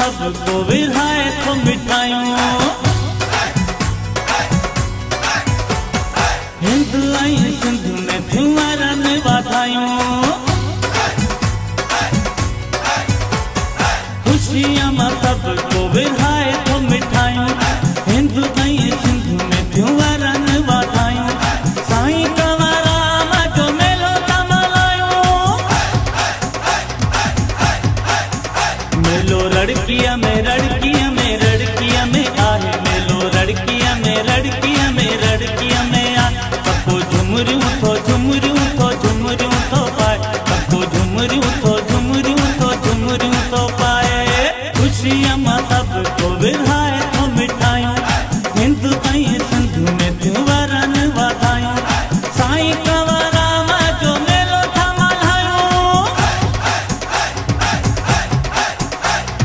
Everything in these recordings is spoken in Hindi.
सबको विधाए तो मिठायूं हिंदू आई सिंधु में त्योहारन वाधायूं खुशियां मां सबको विधाए तो मिठायूं हिंदू आई सिंधु में त्योहारन वाधायूं साईं कंवराम जो मेलो तमलायूं मेलो रड़किया में रड़किया में रड़किया में आहे मेलो रड़किया में रड़किया में रड़किया में आ सबको झुमरियूं तो पाए सबको झुमरियूं तो पाए खुशियां मां सबको विधाए तो मिठायूं हिंदू आई सिंधु में त्योहारन वाधायूं साईं कंवराम जो मेलो थमलायूं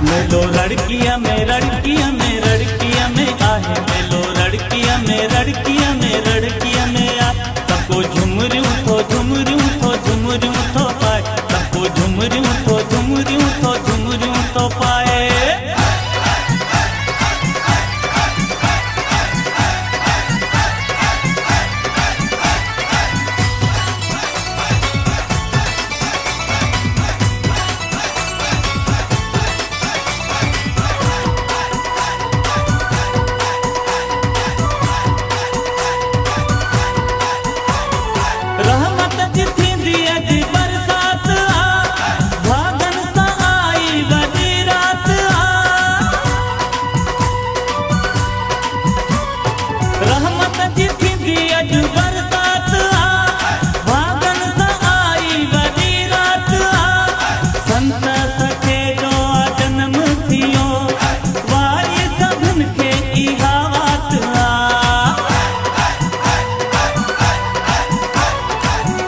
मेलो रड़किया में रड़किया में रड़किया में आहे मेलो रड़किया में रड़किया में रड़किया में आ सबको झुमरियूं तो पाए सबको झुमरियूं तो पाए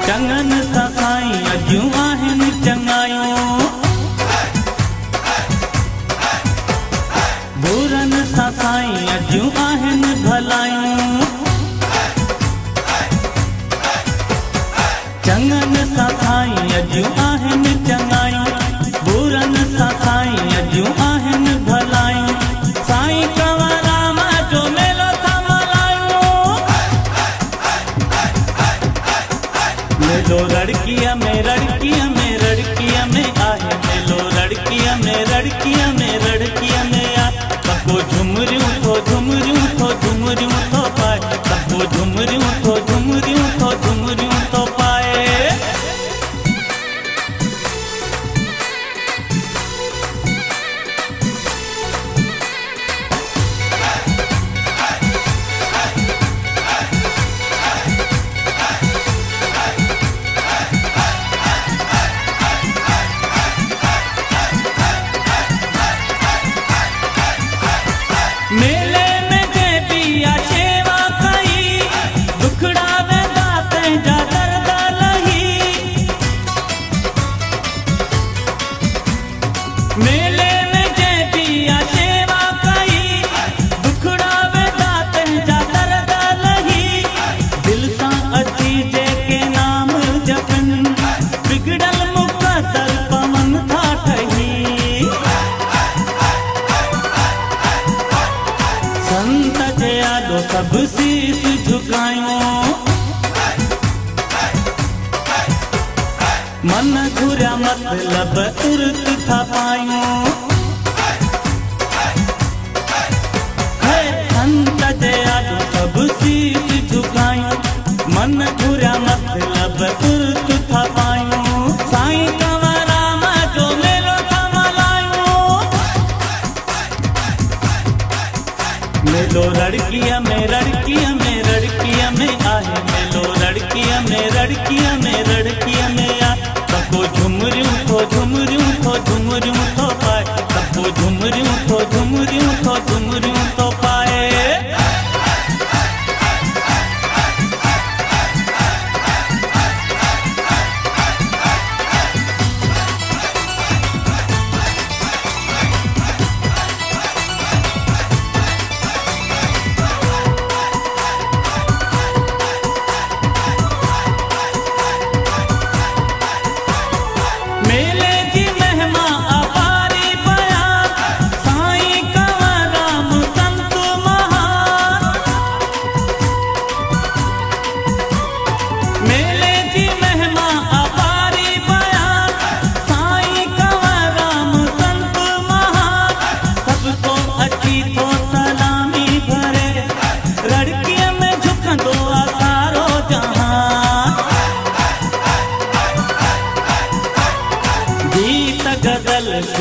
चंगन सा साईं अजूं आहिनि चङायूं बुरन सा साईं अजूं आहिनि भलायूं चंगन सा साईं अजूं आहिनि चङायूं बुरन सा साईं अजूं आहिनि भलायूं साईं कंवराम जो मेलो थमलायूं मेलो रड़किया में रड़किया में रड़किया में आहे मेलो रड़किया में रड़किया में रड़किया में आ सबको झुमरियूं तो पाए सबको झुमरियूं तो पाए मेले में देविया सेवा कई दुखड़ा वेंदा तंहिंजा दर्द लही मेले में देविया सेवा कई दुखड़ा वेंदा तंहिंजा दर्द लही दिल सां अची जेके नाम जपनि बिगड़ल मुक़द्दर पवन था ठही संत जे आॾो सभु शीस झुकायूं मन घुरिया मतिलब तुरत था पायूं संत जे आॾो सभु शीस झुकायूं मन घुरिया मतिलब तुरत था पायूं साईं कंवराम जो मेलो थमलायूं मेलो रड़किया में रड़किया में रड़किया में आहे मेलो रड़किया में रड़किया में रड़किया में आ सबको झुमरियूं तो पाए सबको झुमरियूं तो पाए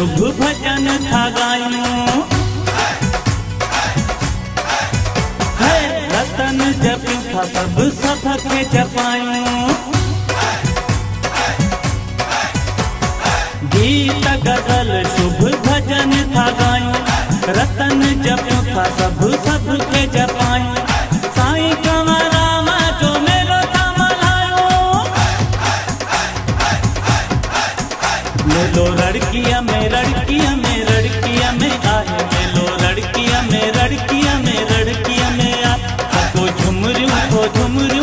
शुभ भजन था गायूं। रतन जप था सब सबके जपायूं। गीत गजल शुभ भजन था गायूं। रतन जप था सब सबके जपायूं। साईं कंवर राम जो मेलो था मल्हायो। मेलो रड़किया में रड़किया में रड़किया में आए। मेलो रड़किया में रड़किया में रड़किया में आ। तो झुमरियों को झुमरियों